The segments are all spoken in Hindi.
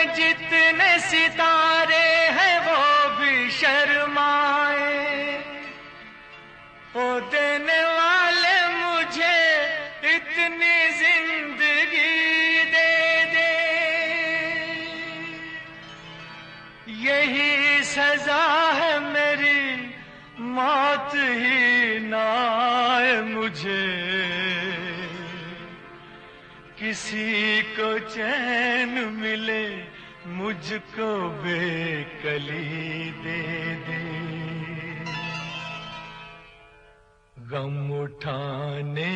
में जितने सितारे हैं वो भी शर्माए। ओ देने वाले मुझे इतनी जिंदगी दे दे, यही सजा है मेरी, मौत ही ना आए मुझे। किसी को चैन मिले, मुझको बेकली दे दे। गम उठाने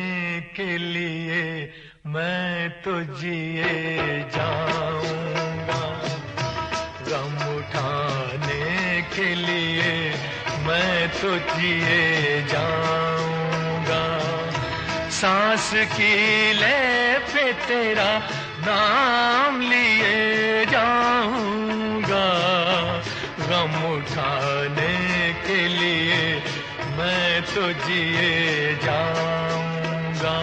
के लिए मैं तो जिए जाऊंगा, गम उठाने के लिए मैं तो जिए जाऊंगा। सांस की ले पे तेरा नाम लिए जाऊंगा, गम उठाने के लिए मैं तो जिए जाऊंगा।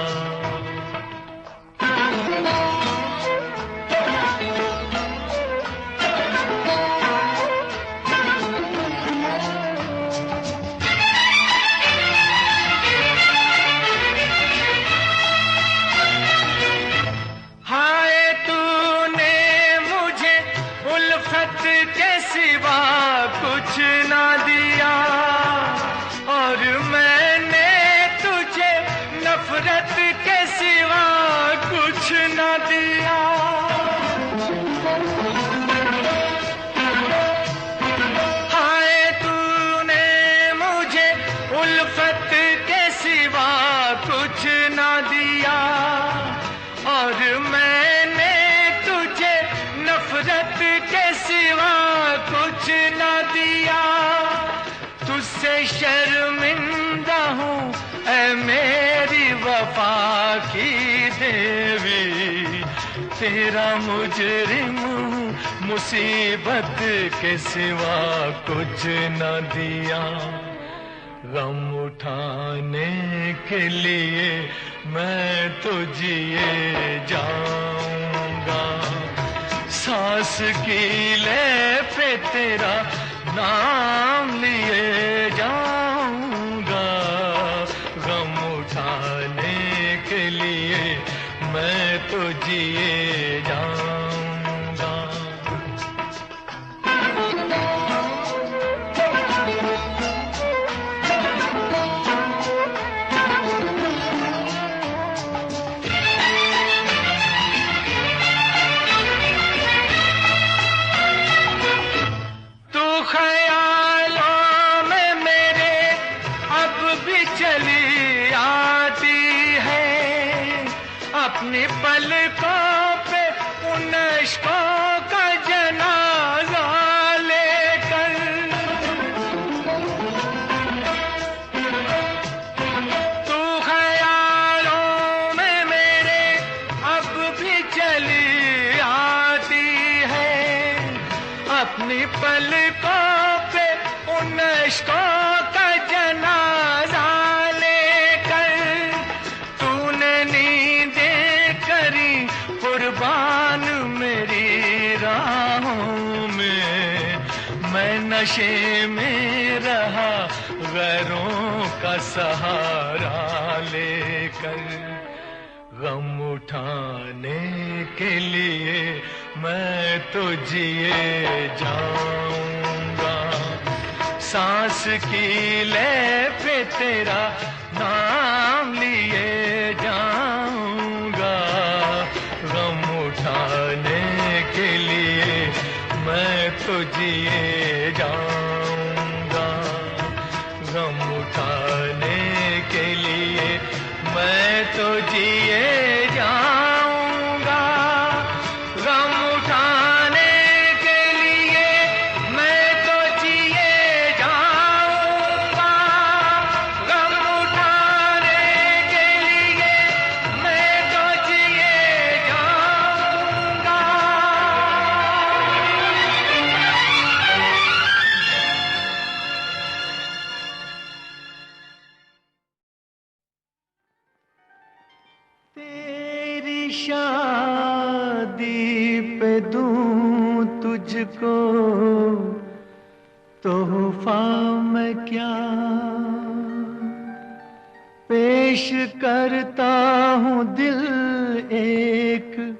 कुछ ना दिया और मैंने तुझे नफरत के सिवा कुछ ना दिया। हाय तूने मुझे उल्फत के सिवा कुछ ना दिया और मैंने तुझे नफरत के सिवा कुछ ना दिया। तुझसे शर्मिंदा हूँ ऐ मेरी वफा की देवी, तेरा मुजरिम मुसीबत के सिवा कुछ न दिया। गम उठाने के लिए मैं तो जिए जाऊंगा, सांस की ले पे तेरा नाम लिए जाऊंगा। गम उठाने के लिए मैं तो जिए जाऊंगा। अपनी पलकों पे उन इश्कों का जनाजा लेकर, तू ख्यालों में मेरे अब भी चली आती है। अपनी पलकों पे उन इश्कों का जनाजा कुर्बान मेरी राहों में, मैं नशे में रहा गैरों का सहारा लेकर। गम उठाने के लिए मैं तो जिए जाऊंगा, सांस की ले पे तेरा नाम लिए जाऊंगा। गम उठाने के लिए मैं तो जिए जाऊंगा, गम उठाने के लिए मैं तो जिए जाऊंगा, गम उठाने के लिए मैं तो जिए जाऊंगा, गम उठाने के लिए मैं तो जिए जाऊंगा। तुझको तोहफा मैं क्या पेश करता हूँ, दिल एक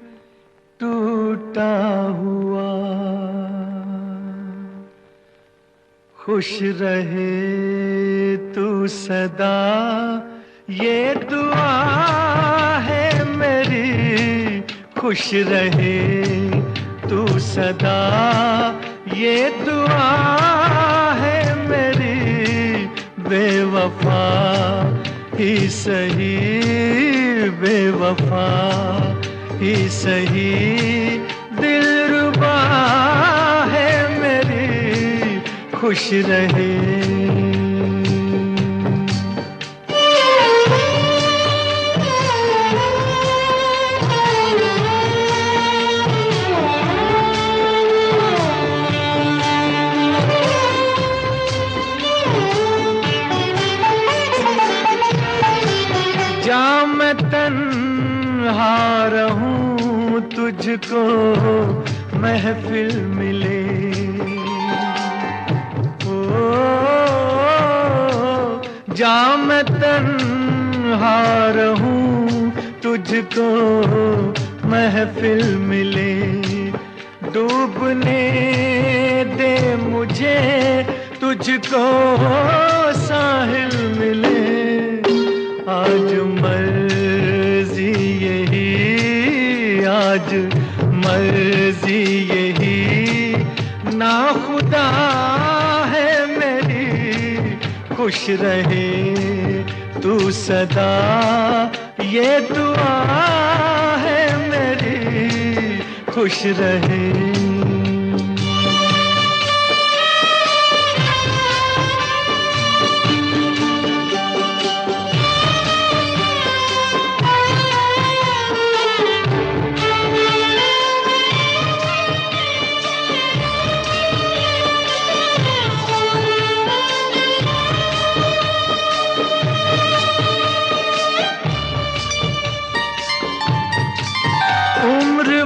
टूटा हुआ। खुश रहे तू सदा, ये दुआ है मेरी। खुश रहे तू सदा, ये दुआ है मेरी। बेवफा ही सही, बेवफा ही सही, दिलरुबा है मेरी। खुश रहे। जा मैं तन्हा रहूं, तुझको महफिल मिले। ओ जा मैं तन्हा रहूं, तुझको महफिल मिले। डूबने दे मुझे, तुझको साहिल मिले। आज मर्जी यही, आज मर्जी यही, ना खुदा है मेरी। खुश रहे तू सदा, ये दुआ है मेरी। खुश रहे।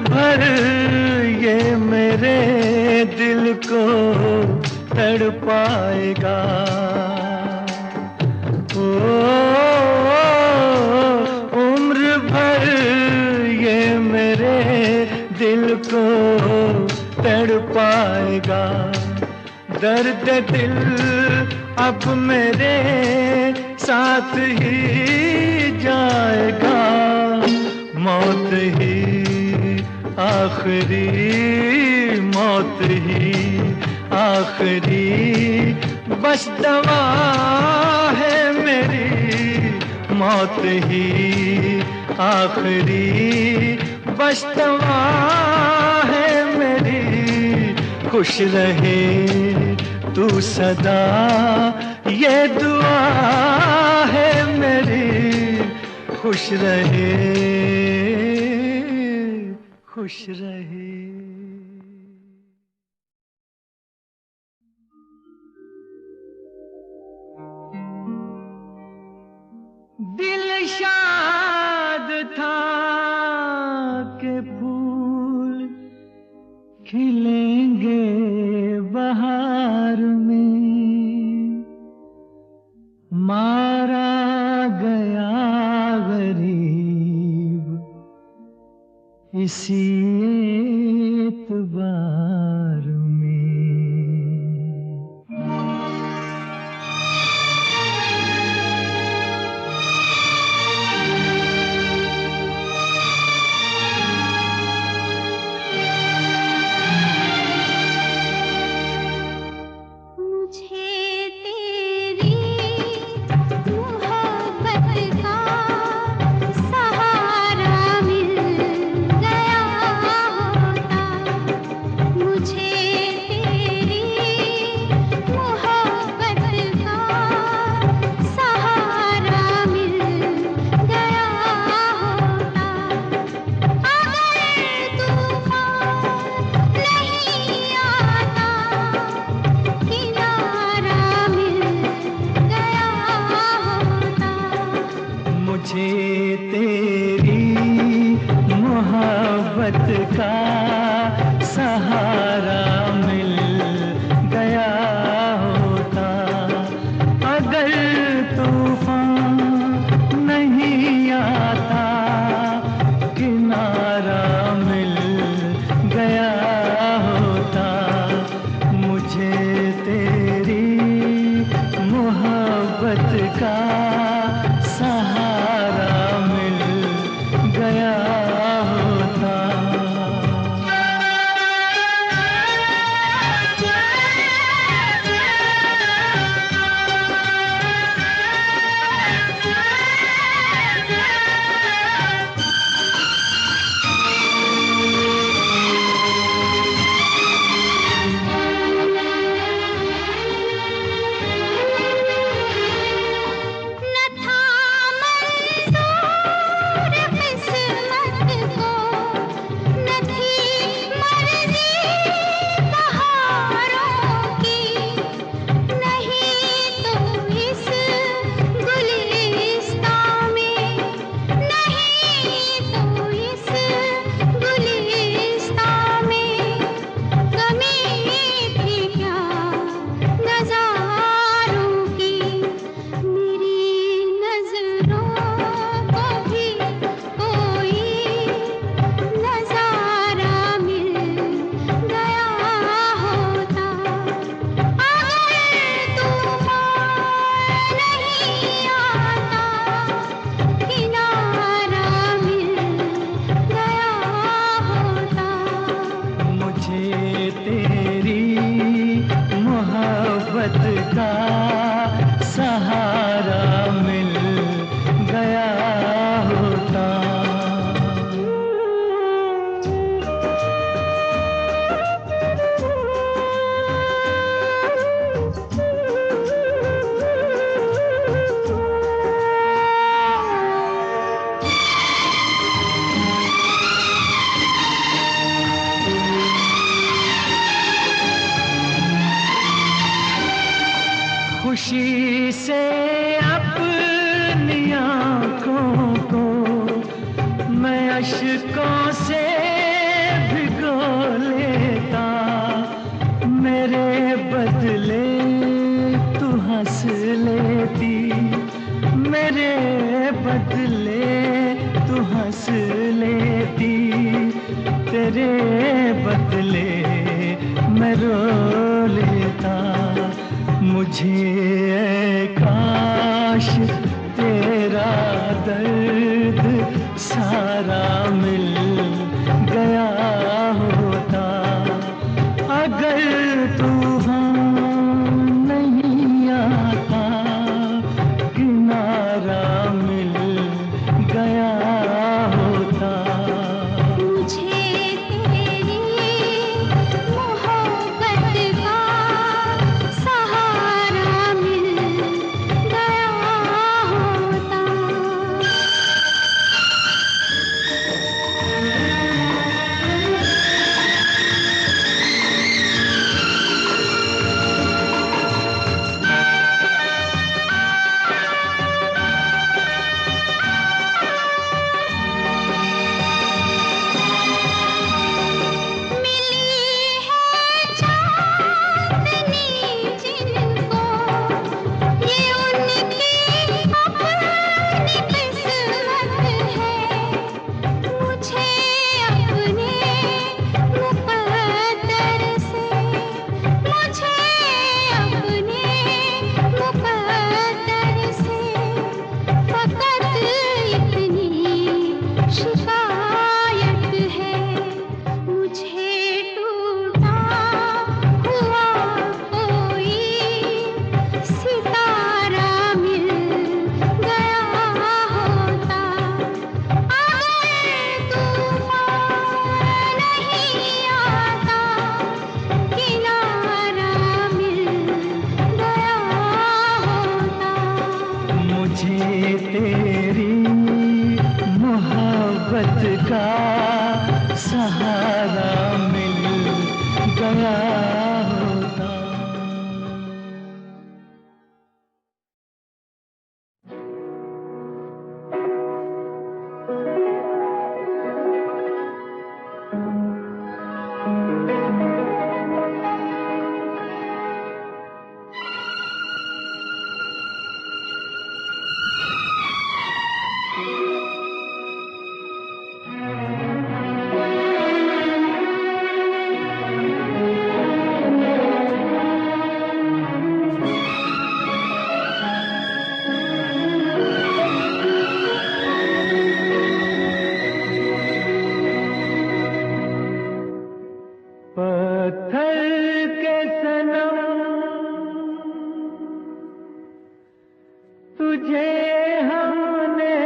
भर ये मेरे दिल को तड़पाएगा। ओ उम्र भर ये मेरे दिल को तड़पाएगा। दर्द दिल अब मेरे साथ ही जाएगा। मौत ही आखिरी, मौत ही आखिरी, बस दवा है मेरी। मौत ही आखिरी, बस दवा है मेरी। खुश रहे तू सदा, ये दुआ है मेरी। खुश रहे, खुश रहे। दिल शाद था के फूल खिलेंगे बहार में। मारा गया गरीब इसी एतबार में। सहारा मिल गया। खुशी से अपनी आँखों को मैं अश्कों से भिगो लेता, मेरे बदले तू हंस लेती, मेरे बदले तू हंस लेती, तेरे बदले मैं रो लेता। मुझे काश तेरा दर्द सारा मिल गया होता, अगर तूफान नहीं आता किनारा मिल गया होता। मुझे तेरी मोहब्बत का सहारा मिल गया होता। पत्थर के सनम तुझे हमने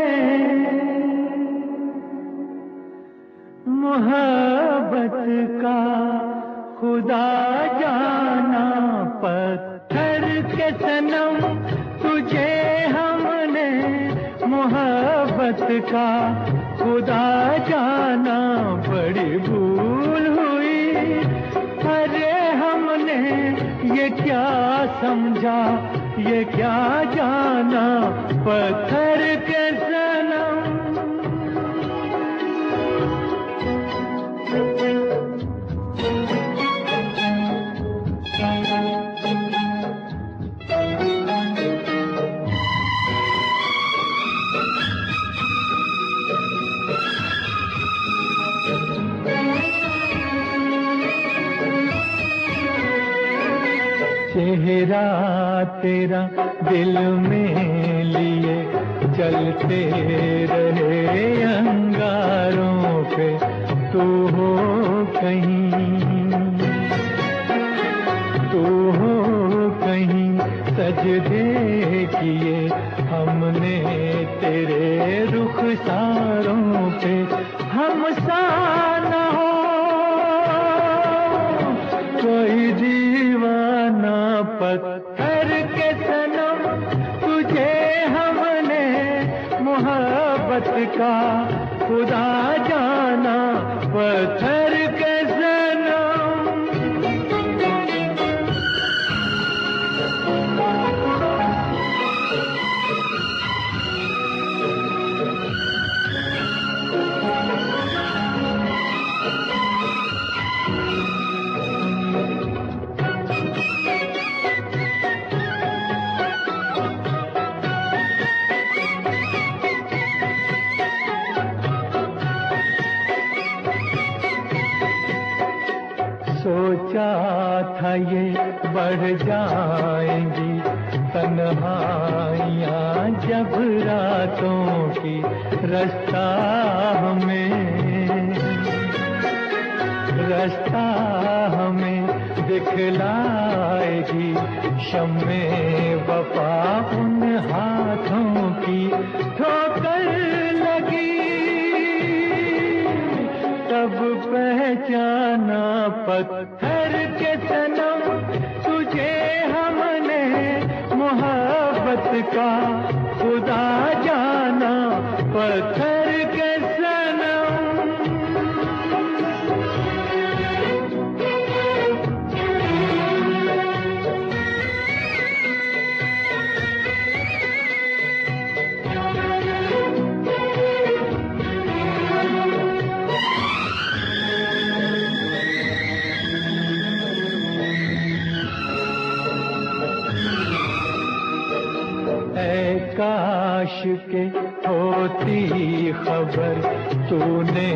मोहब्बत का खुदा जाना। पत्थर के सनम तुझे हमने मोहब्बत का खुदा जाना। बड़ी भूल हुई, अरे हमने ये क्या समझा, ये क्या जाना। पत्थर के सनम चेहरा तेरा दिल में लिए चलते रहे अंगारों पे, तू हो कहीं, तू हो कहीं। सजदे किए हमने तेरे रुखसारों पे, हम सा न हो कोई दीवाना। पत्थर के सनम तुझे हमने मोहब्बत का खुदा जाना। पत्थर के सनम बढ़ जाएंगी तन्हाइयाँ जब रातों की रास्ता हमें दिखलाएगी शम्मे वफा उन हाथों की ठोकर लगी तब पहचाना पत्थर के सनम तुझे हमने मोहब्बत का खुदा जाना पत्थर के सनम। काश के होती खबर तूने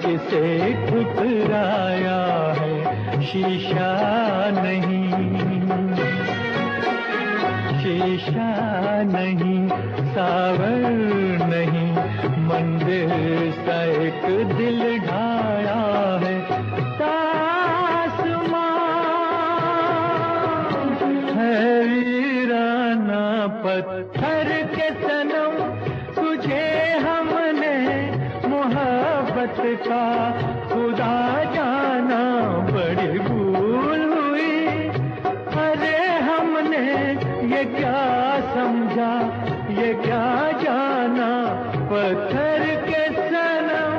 किसे ठुकराया है शीशा नहीं सावर नहीं मंदिर सा एक दिल ढाया है पत्थर के सनम तुझे हमने मोहब्बत का खुदा जाना बड़ी भूल हुई। अरे हमने ये क्या समझा ये क्या जाना पत्थर के सनम।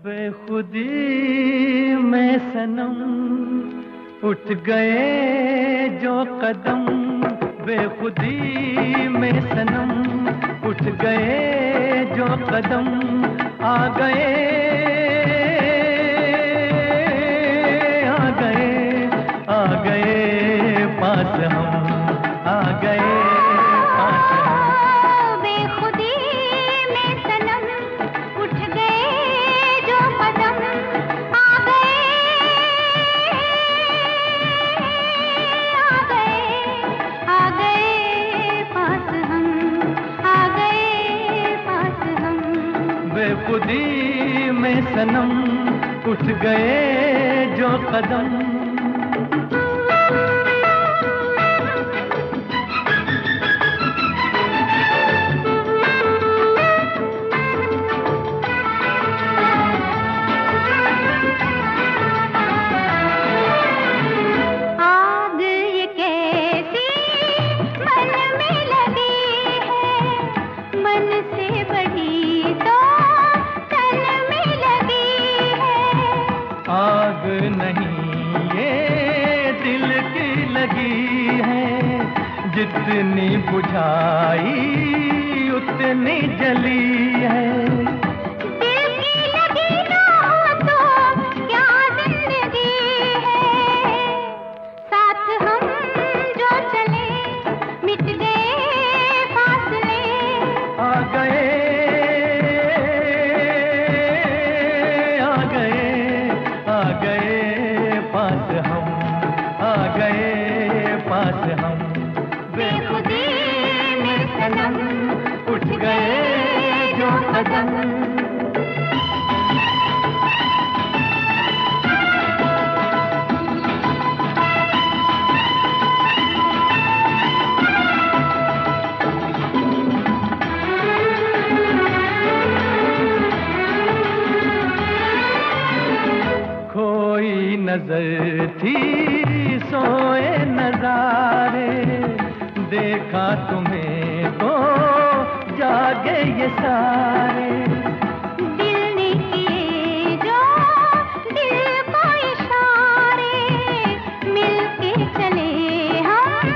बेखुदी में सनम उठ गए जो कदम बेखुदी में सनम उठ गए जो कदम आ गए पास हम आ गए पास हम। बेखुदी में सनम उठ गए जो कदम आ गए पास हम आ गए पास हम। बेखुदी में सनम उठ गए जो कदम जितनी बुझाई उतनी जली है। दिल की लगी ना हो तो क्या जिंदगी है। साथ हम जो चले मिट गए फासले आ गए पास हम आ गए पास हम। बेखुदी कदम। खोई नजर थी सोए नजारे, देखा तुम्हें तो जागे ये सारे। दिल ने किए जो दिल को इशारे, मिलके चले हम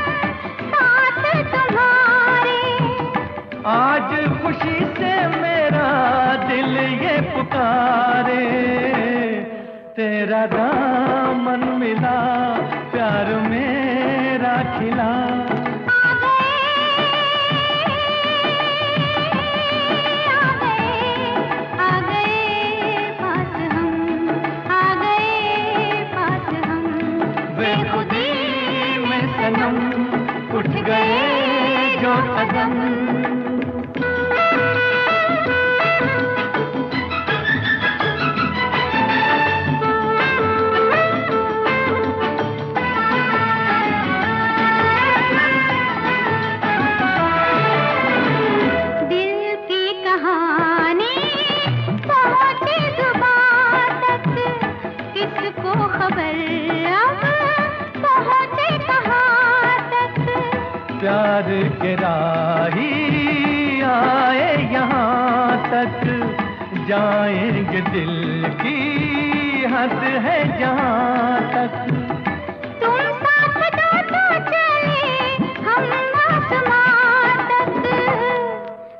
साथ तुम्हारे। आज खुशी से मेरा दिल ये पुकारे, तेरा दामन मिला प्यार मेरा खिला। आ गए पास हम, आ गए पास हम। बेखुदी में सनम उठ गए जो कदम। प्यार के राही आए यहाँ तक, जाएंगे दिल की हद है जहाँ तक। तुम साथ दो तो चले हम आसमां तक,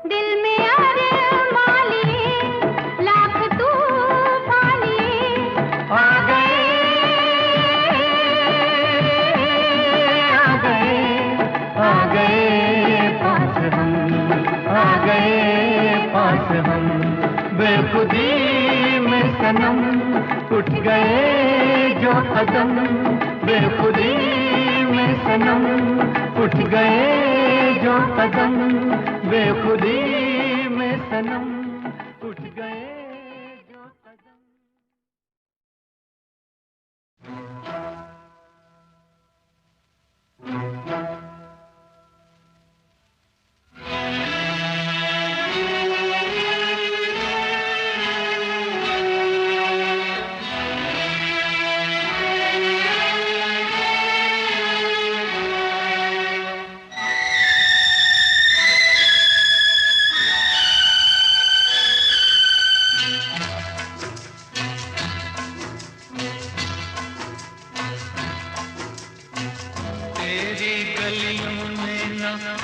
दिल में अरमां लिए लाख तूफान लिए। आ गए आ गए पास हम, आ गए पास हम। बेखुदी में सनम उठ गए जो कदम। बेखुदी में सनम उठ गए जो कदम। बेखुदी में सनम उठ गए जो कदम।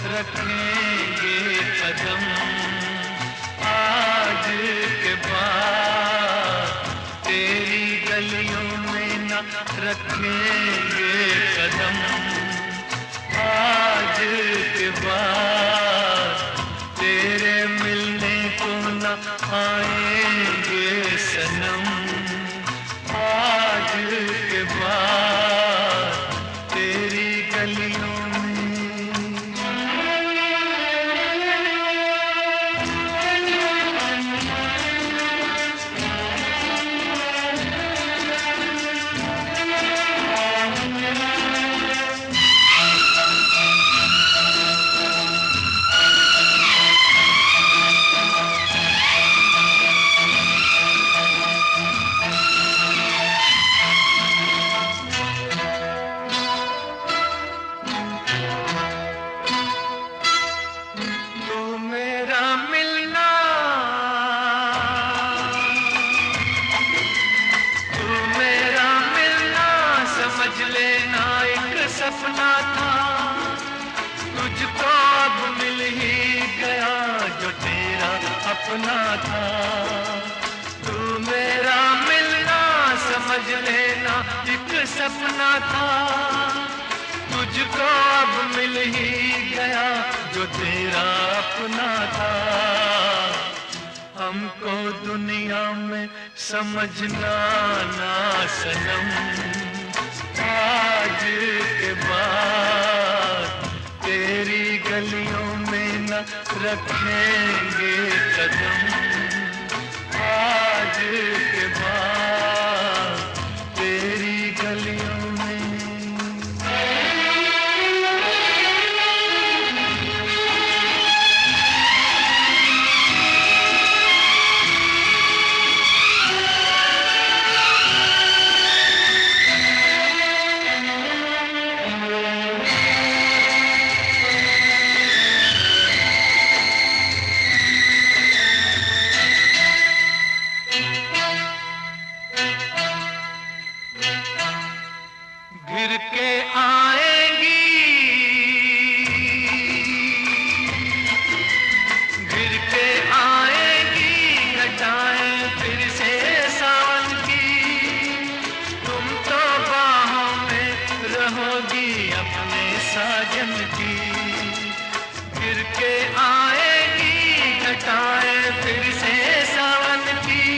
रखेंगे कदम आज के बाद, तेरी गलियों में न रखेंगे कदम आज के बाद, तेरे मिलने को न आएंगे सनम आज के बाद, तेरी गलियों सपना था, तुझको अब मिल ही गया जो तेरा अपना था। तू मेरा मिलना समझ लेना एक सपना था, तुझको अब मिल ही गया जो तेरा अपना था। हमको दुनिया में समझना ना सनम आज के बाद, तेरी गलियों में न रखेंगे कदम आज के बाद तेरी गलियों में। घिर के आएंगी, घिर के आएंगी घटाएं फिर से सावन की। तुम तो बाहों में रहोगी अपने साजन की। घिर के आएंगी घटाएं फिर से सावन की।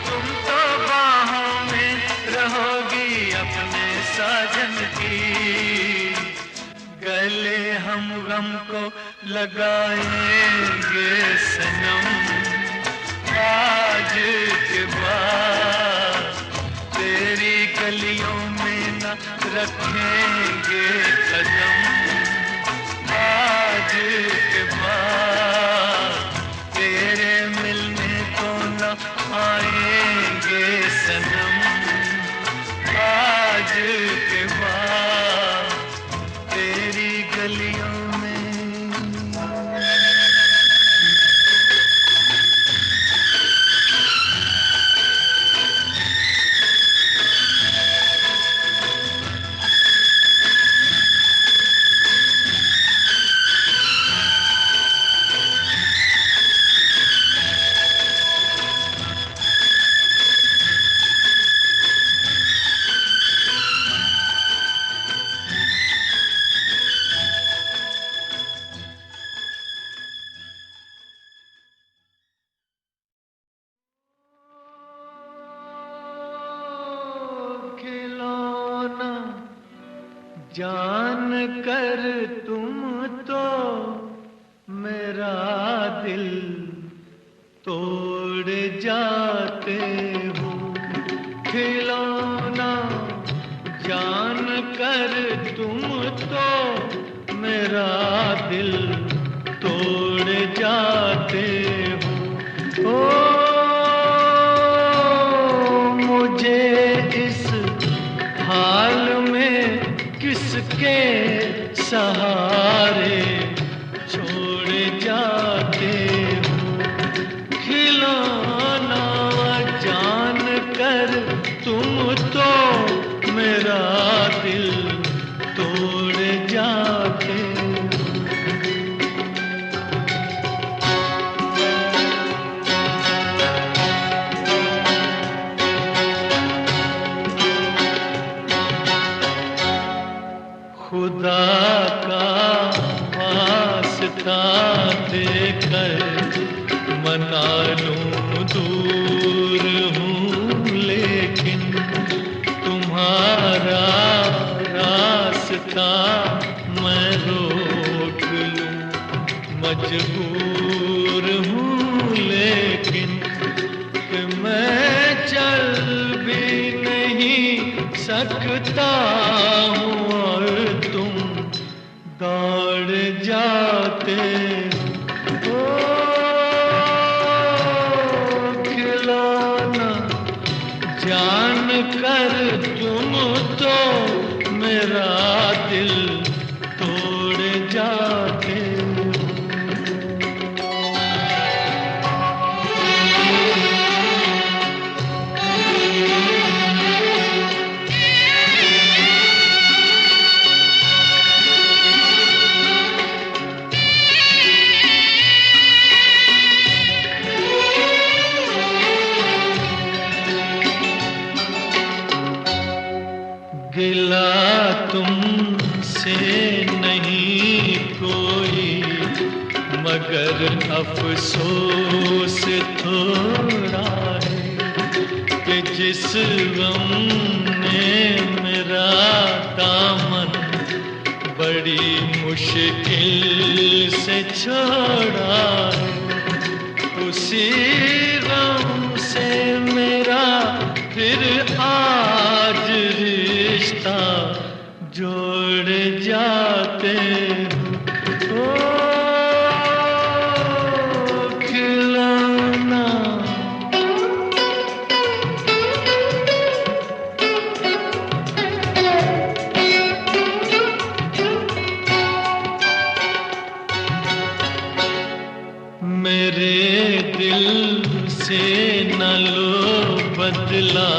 तुम तो बाहों में रहोगी अपने साजन की। गले हम गम को लगाएंगे सनम आज के बाद तेरी गलियों में न रखेंगे कदम आज के बाद तेरे मिलने को न आएंगे सनम आज के बाद तेरी गलियों में। जान कर तुम तो मेरा दिल तोड़ जाते हो। खिलौना जान कर तुम तो मेरा दिल तोड़ जाते हो। मुझे इस हाल में किसके सहारे छोड़ जाते हो। खिलौना जान कर तुम तो मेरा दिल तोड़ जाते हो। खुदा का वास्ता देकर मना लूं दूर हूँ, लेकिन तुम्हारा रास्ता मैं रोक लूं मजबूर हूँ। लेकिन कि मैं चल भी नहीं सकता हूँ और तुम दौड़ जाते हो। खिलौना जान कर तुम तो मेरा दिल तोड़ जाते हो। गिला तुमसे नहीं कोई मगर अफसोस थोड़ा है कि जिस गम ने मेरा दामन बड़ी मुश्किल से छोड़ा है, उसी गम से मेरा फिर आज रिश्ता जोड़ जाते हो। खिलौना मेरे दिल से न लो बदला,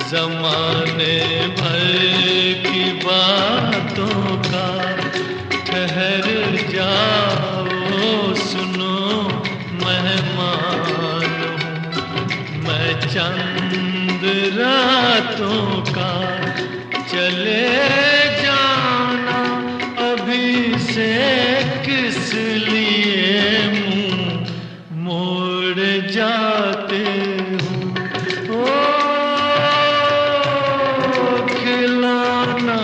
ज़माने भर की बातों का। ठहर जाओ सुनो मेहमान हूँ मैं चंद रातों का। चले जाना अभी से किस लिए मुंह मोड़ जाते हो। ओ खिलौना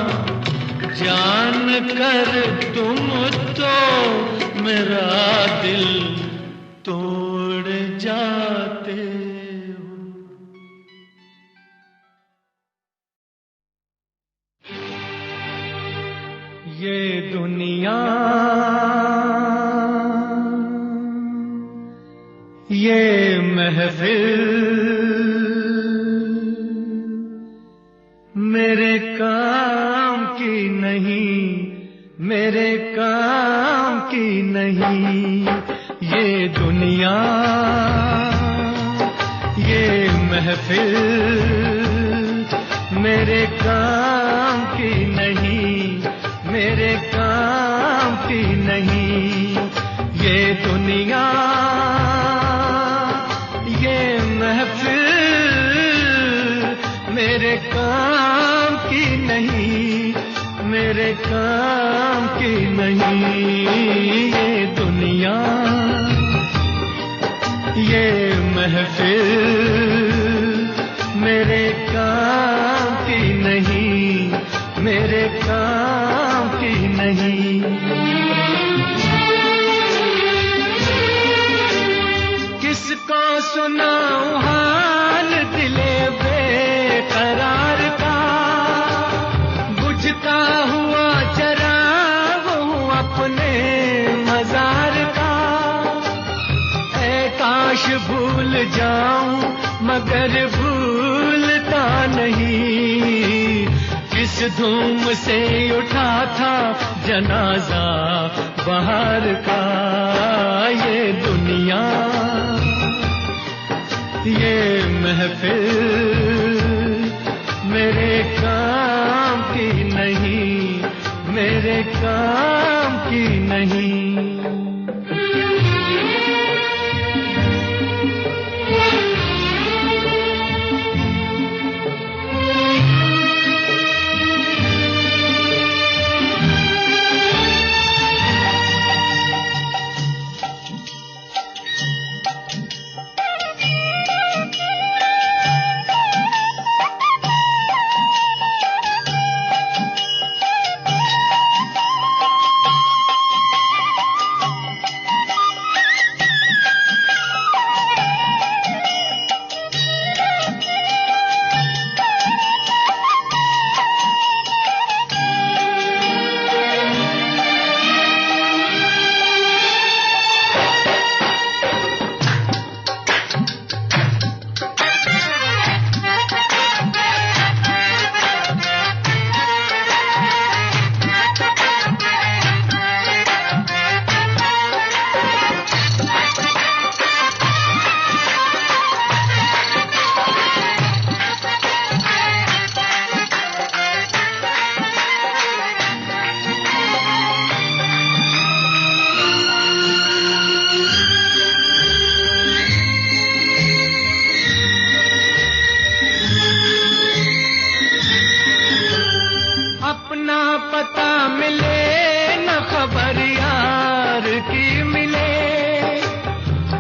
जान कर तुम तो मेरा दिल तोड़ जाते हो। ये दुनिया ये महफिल मेरे काम की नहीं, मेरे काम की नहीं। ये दुनिया ये महफिल मेरे काम की नहीं, मेरे काम की नहीं। ये दुनिया ये महफिल मेरे काम की नहीं, मेरे काम की नहीं। ये दुनिया ये महफिल मेरे काम की नहीं, मेरे काम की नहीं। किसको सुनाऊं हाल दिले बेकरार का, बुझता हुआ चराग हूँ अपने मजार का। ऐ काश भूल जाऊं मगर भूलता नहीं, किस धूम से उठा था जनाजा बाहर का। ये दुनिया ये महफिल मेरे काम की नहीं, मेरे काम की नहीं।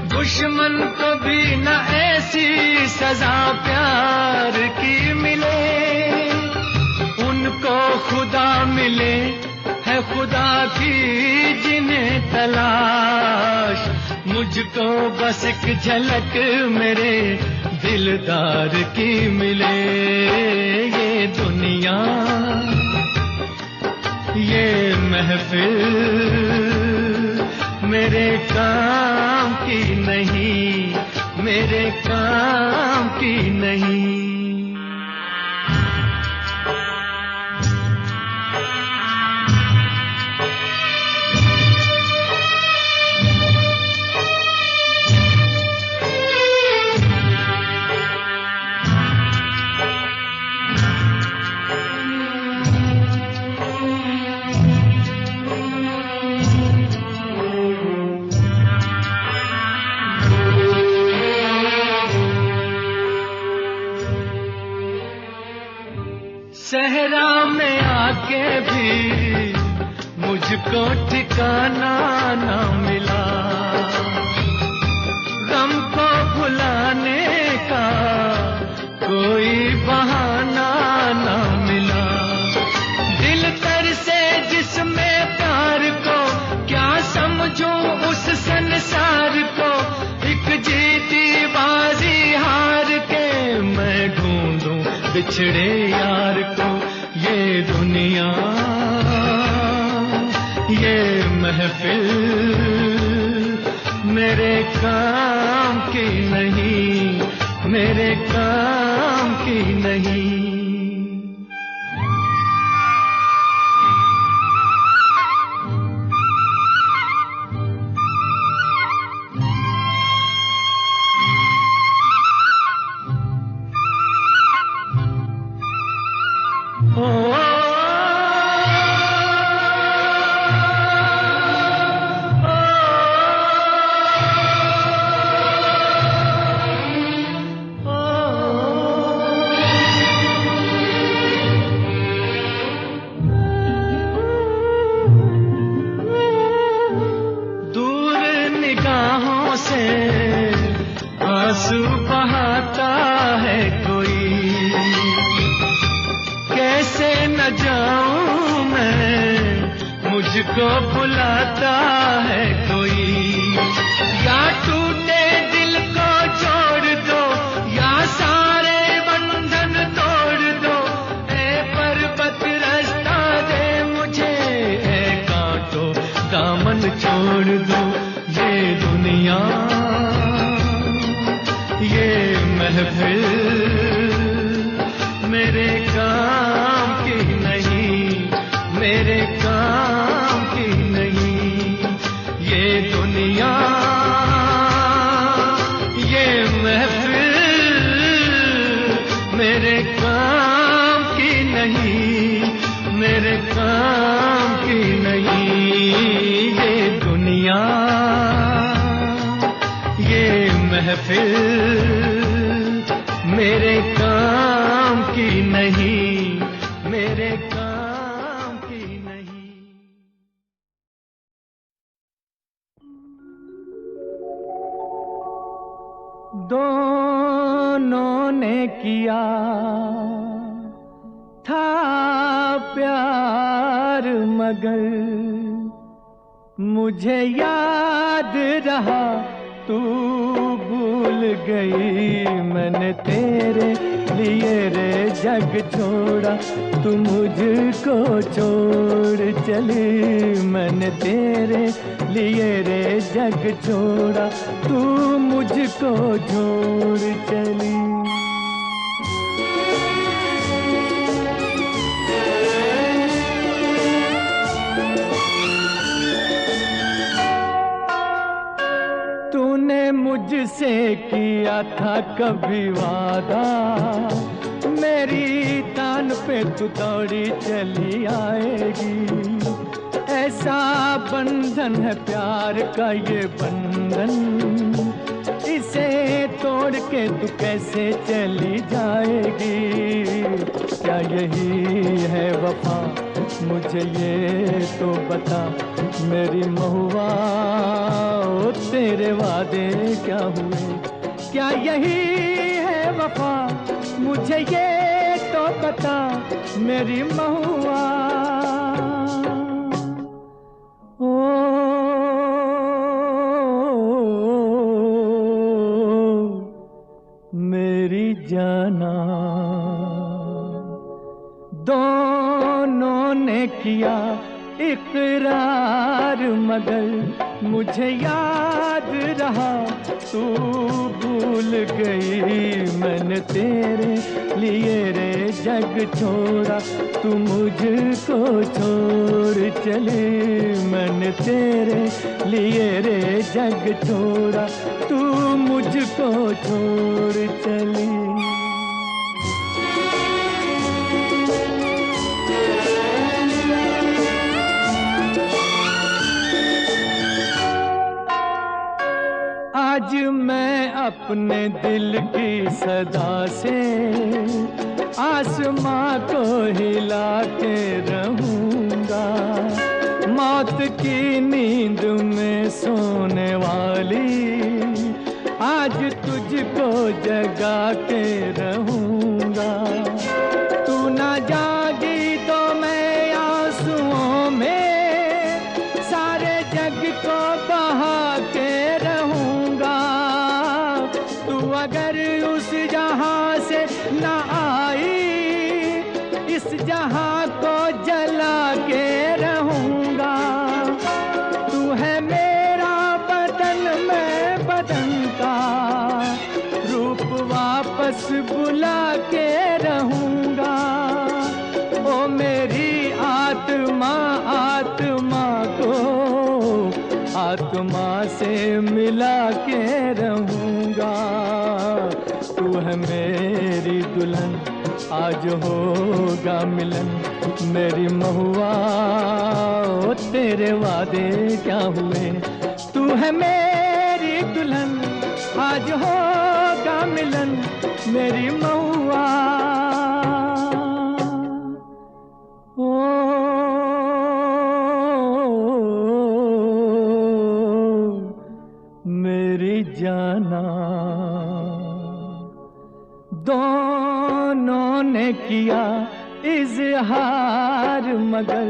दुश्मन को भी न ऐसी सजा प्यार की मिले, उनको खुदा मिले की जिन्हें तलाश, मुझको बस एक झलक मेरे दिलदार की मिले। ये दुनिया, ये महफिल मेरे काम की नहीं, मेरे काम की नहीं। सहरा में आके भी मुझको ठिकाना ना मिला, गम को भुलाने का कोई बहाना ना मिला। दिल तर से जिसमें प्यार को, क्या समझूं उस संसार को, एक जीती बाजी हार के मैं ढूंढूं बिछड़े यार को। ये दुनिया, ये महफिल मेरे काम की नहीं, मेरे काम की नहीं। आंसू बहाता है कोई, कैसे न जाऊं मैं, मुझको बुलाता है कोई। या टूटे दिल को जोड़ दो, या सारे बंधन तोड़ दो, ऐ पर्वत रास्ता दे मुझे, ऐ कांटो दामन छोड़ दो। ये दुनिया, ये महफिल मेरे काम की नहीं, मेरे काम की नहीं। ये दुनिया, ये महफिल मेरे काम की नहीं, मेरे काम की नहीं। ये दुनिया, ये महफिल मेरे काम की नहीं, मेरे काम की नहीं। दोनों ने किया था प्यार, मगर मुझे याद रहा तू भूल गई। मैंने तेरे लिए रे जग छोड़ा, तू मुझको छोड़ चली। मैंने तेरे लिए रे जग छोड़ा, तू मुझको छोड़ चली। तूने मुझसे किया था कभी वादा, मेरी तान पे तू दौड़ी चली आएगी। ऐसा बंधन है प्यार का ये बंधन, इसे तोड़ के तू कैसे चली जाएगी। क्या यही है वफा, मुझे ये तो बता मेरी महुआ। ओ तेरे वादे क्या हुए, क्या यही है वफा, मुझे ये तो बता मेरी महुआ। ने किया इकरार, मगर मुझे याद रहा तू भूल गई। मैंने तेरे लिए रे जग छोड़ा, तू मुझको छोड़ चली। मैंने तेरे लिए रे जग छोड़ा, तू मुझको छोड़ चली। आज मैं अपने दिल की सदा से आसमां को हिला के रहूंगा। मौत की नींद में सोने वाली आज तुझको जगा के रहूंगा। तू ना जागी तो मैं आंसुओं में सारे जग को बहा के रहूंगा। तू अगर उस जहां से न आई, इस जहां को जला के रहूंगा। तू है मेरा बदन, मैं बदन का रूप वापस बुला के रहूंगा। ओ मेरी आत्मा, आत्मा को आत्मा से मिला के रहूंगा। तू है मेरी दुल्हन, आज होगा मिलन। मेरी महुआ ओ तेरे वादे क्या हुए। तू है मेरी दुल्हन, आज होगा मिलन। मेरी महुआ मेरी जाना। दोनों ने किया इजहार, मगर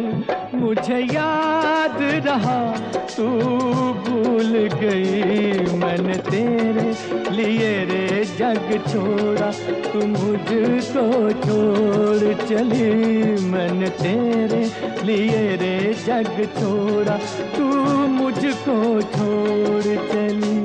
मुझे याद रहा तू भूल गई। मैंने तेरे लिए रे जग छोड़ा, तू मुझको छोड़ चली। मैंने तेरे लिए रे जग छोड़ा, तू मुझको छोड़ चली।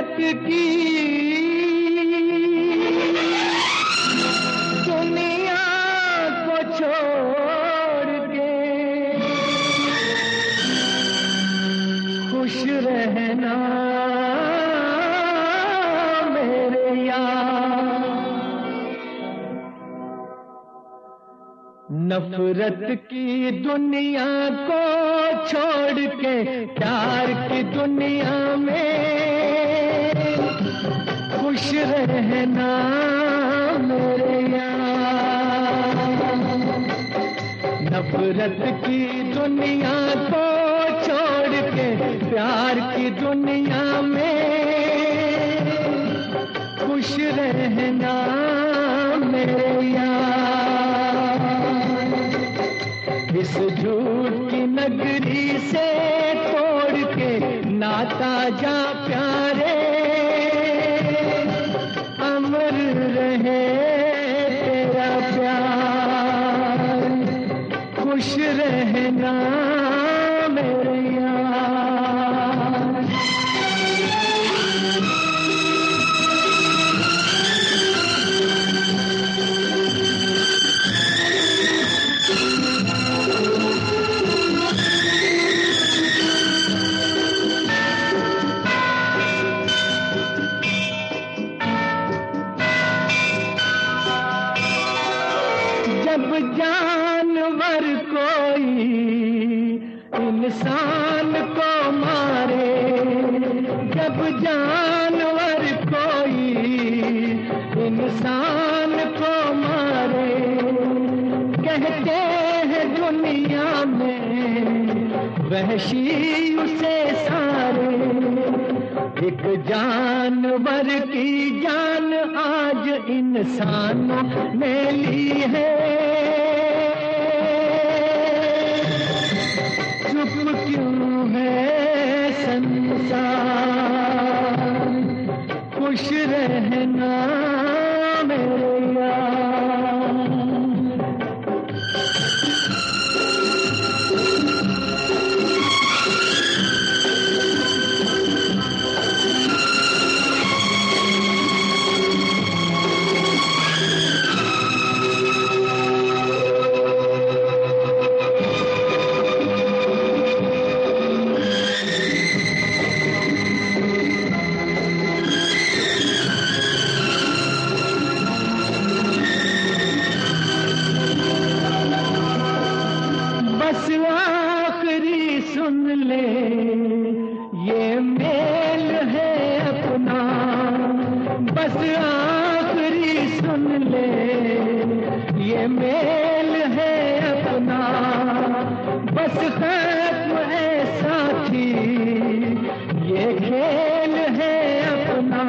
नफरत की दुनिया को छोड़ के खुश रहना मेरे यार। नफरत की दुनिया को छोड़ के प्यार की दुनिया में खुश रहना मेरे यार। नफरत की दुनिया को छोड़ के प्यार की दुनिया में खुश रहना मेरे यार। इस झूठ की नगरी से तोड़ के नाता जा प्यारे, अमर रहे तेरा प्यार। खुश रहना मेरे यार। जब जानवर कोई इंसान को मारे, जब जानवर कोई इंसान को मारे, कहते हैं दुनिया में वहशी उसे सारे। एक जानवर की जान आज इंसानों ने ली है, चुप क्यों है संसार। खुश रहना मेरे यार। बस आखिरी सुन ले ये मेल है अपना, बस आखिरी सुन ले ये मेल है अपना। बस खत्म है साथी ये खेल है अपना।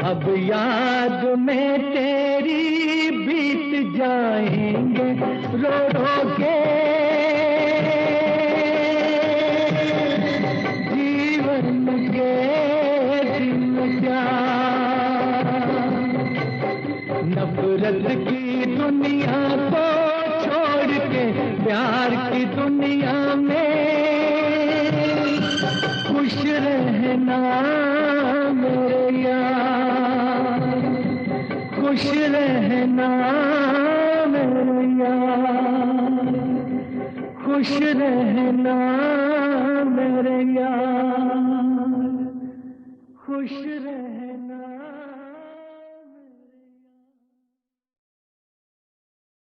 अब याद में तेरी बीत जाएंगे रो रो के जीवन के दिन प्यार। नफरत की दुनिया को छोड़ के प्यार की दुनिया में खुश रहना मेरे यार। खुश रहना मेरे यार। खुश रहना मेरे यार। खुश